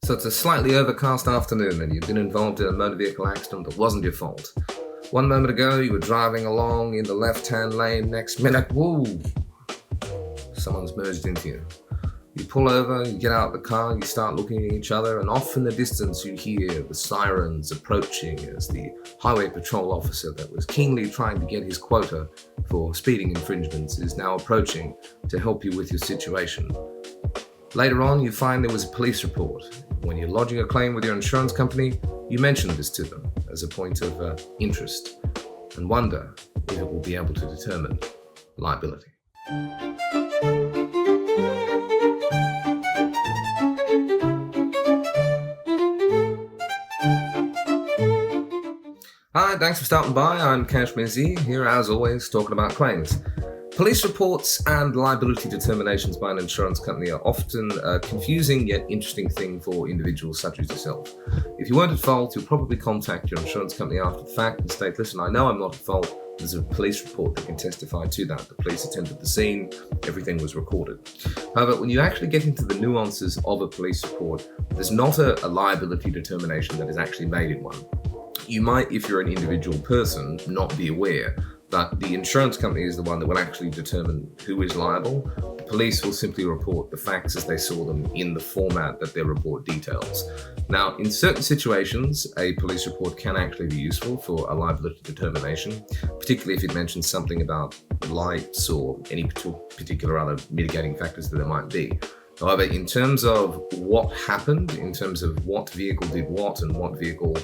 So it's a slightly overcast afternoon and you've been involved in a motor vehicle accident that wasn't your fault. One moment ago you were driving along in the left-hand lane, next minute, whoa, someone's merged into you. You pull over, you get out of the car, you start looking at each other, and off in the distance you hear the sirens approaching as the highway patrol officer that was keenly trying to get his quota for speeding infringements is now approaching to help you with your situation. Later on, you find there was a police report. When you're lodging a claim with your insurance company, you mention this to them as a point of interest and wonder if it will be able to determine liability. Hi, thanks for stopping by. I'm Kashmir Z, here as always talking about claims. Police reports and liability determinations by an insurance company are often a confusing yet interesting thing for individuals such as yourself. If you weren't at fault, you'll probably contact your insurance company after the fact and state, listen, I know I'm not at fault. There's a police report that can testify to that. The police attended the scene, everything was recorded. However, when you actually get into the nuances of a police report, there's not a liability determination that is actually made in one. You might, if you're an individual person, not be aware that the insurance company is the one that will actually determine who is liable. The police will simply report the facts as they saw them in the format that their report details. Now, in certain situations, a police report can actually be useful for a liability determination, particularly if it mentions something about lights or any particular other mitigating factors that there might be. However, in terms of what happened, in terms of what vehicle did what and what vehicle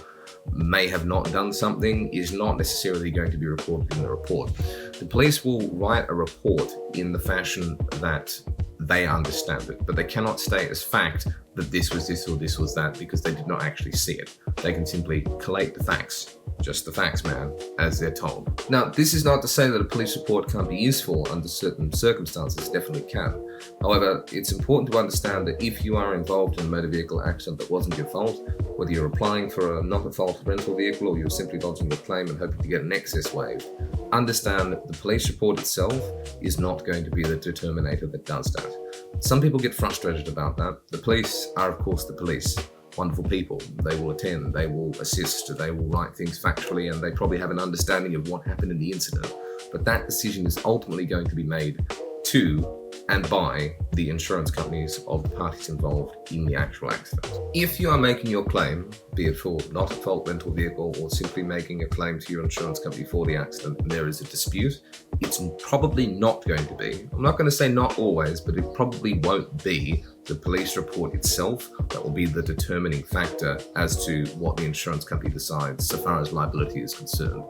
may have not done something is not necessarily going to be recorded in the report. The police will write a report in the fashion that they understand it, but they cannot state as fact that this was this or this was that because they did not actually see it. They can simply collate the facts, just the facts, man, as they're told. Now, this is not to say that a police report can't be useful under certain circumstances, it definitely can. However, it's important to understand that if you are involved in a motor vehicle accident that wasn't your fault, whether you're applying for a not-at-fault rental vehicle or you're simply lodging a claim and hoping to get an excess waived, understand that the police report itself is not going to be the determinator that does that. Some people get frustrated about that. The police are, of course, the police. Wonderful people. They will attend, they will assist, they will write things factually, and they probably have an understanding of what happened in the incident. But that decision is ultimately going to be made to and by the insurance companies of the parties involved in the actual accident. If you are making your claim, be it for not a fault rental vehicle or simply making a claim to your insurance company for the accident and there is a dispute, it's probably not going to be, I'm not going to say not always, but it probably won't be the police report itself that will be the determining factor as to what the insurance company decides so far as liability is concerned.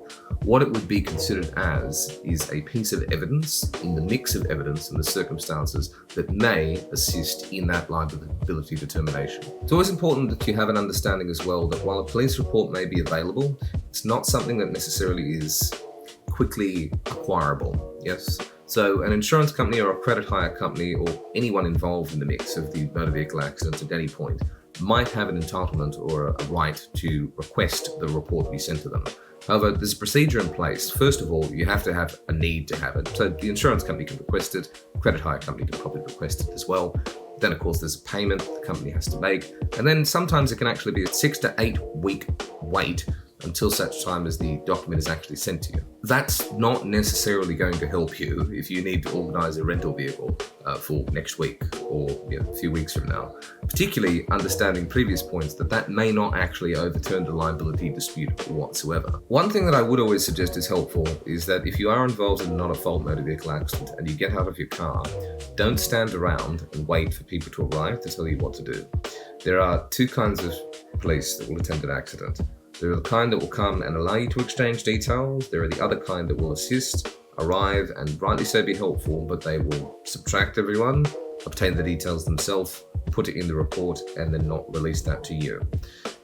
What it would be considered as is a piece of evidence in the mix of evidence and the circumstances that may assist in that liability determination. It's always important that you have an understanding as well that while a police report may be available, it's not something that necessarily is quickly acquirable. Yes. So an insurance company or a credit hire company or anyone involved in the mix of the motor vehicle accident at any point might have an entitlement or a right to request the report be sent to them. However, there's a procedure in place. First of all, you have to have a need to have it. So the insurance company can request it, credit hire company can probably request it as well. Then, of course, there's a payment the company has to make. And then sometimes it can actually be a 6 to 8 week wait until such time as the document is actually sent to you. That's not necessarily going to help you if you need to organise a rental vehicle for next week or a few weeks from now, particularly understanding previous points that may not actually overturn the liability dispute whatsoever. One thing that I would always suggest is helpful is that if you are involved in a not-at-fault motor vehicle accident and you get out of your car, don't stand around and wait for people to arrive to tell you what to do. There are two kinds of police that will attend an accident. There are the kind that will come and allow you to exchange details. There are the other kind that will assist, arrive, and rightly so be helpful, but they will subtract everyone, obtain the details themselves, put it in the report, and then not release that to you.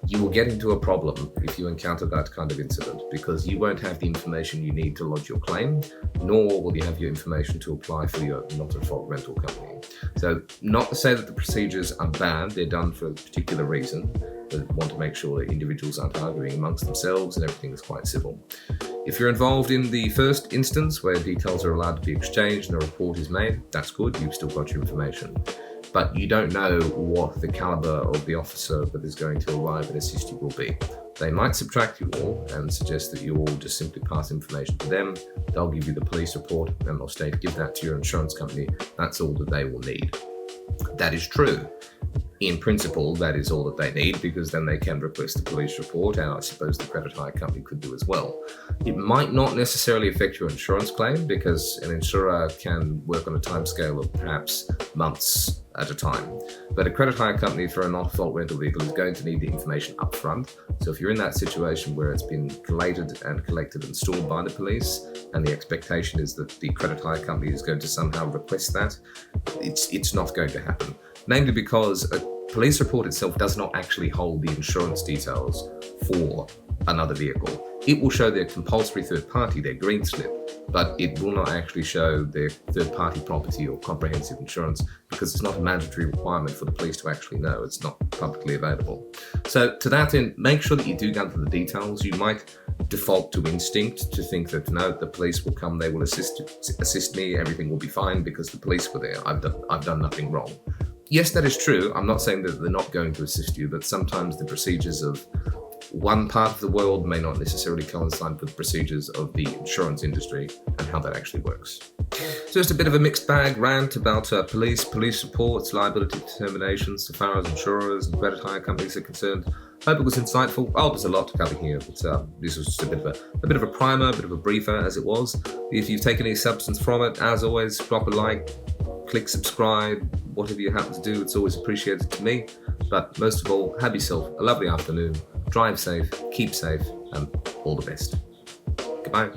You will get into a problem if you encounter that kind of incident because you won't have the information you need to lodge your claim, nor will you have your information to apply for your not-at-fault rental company. So not to say that the procedures are bad, they're done for a particular reason. They want to make sure that individuals aren't arguing amongst themselves and everything is quite civil. If you're involved in the first instance where details are allowed to be exchanged and a report is made, that's good, you've still got your information. but you don't know what the caliber of the officer that is going to arrive and assist you will be. They might subtract you all and suggest that you all just simply pass information to them. They'll give you the police report and they'll state, give that to your insurance company. That's all that they will need. That is true. In principle, that is all that they need, because then they can request a police report, and I suppose the credit hire company could do as well. It might not necessarily affect your insurance claim, because an insurer can work on a timescale of perhaps months at a time. But a credit hire company for a non-fault rental vehicle is going to need the information up front. So if you're in that situation where it's been collated and collected and stored by the police, and the expectation is that the credit hire company is going to somehow request that, it's not going to happen. Namely because a police report itself does not actually hold the insurance details for another vehicle. It will show their compulsory third party, their green slip, but it will not actually show their third party property or comprehensive insurance, because it's not a mandatory requirement for the police to actually know. It's not publicly available. So to that end, make sure that you do gather the details. You might default to instinct to think that no, the police will come, they will assist me, everything will be fine because the police were there. I've done nothing wrong. Yes, that is true. I'm not saying that they're not going to assist you, but sometimes the procedures of one part of the world may not necessarily coincide with the procedures of the insurance industry and how that actually works. So just a bit of a mixed bag rant about police reports, liability determinations so far as insurers and credit hire companies are concerned. Hope it was insightful. Oh, there's a lot to cover here, but this was just a bit of a primer, a bit of a briefer as it was. If you've taken any substance from it, as always, drop a like, click subscribe, whatever you happen to do, it's always appreciated to me. But most of all, have yourself a lovely afternoon, drive safe, keep safe, and all the best. Goodbye.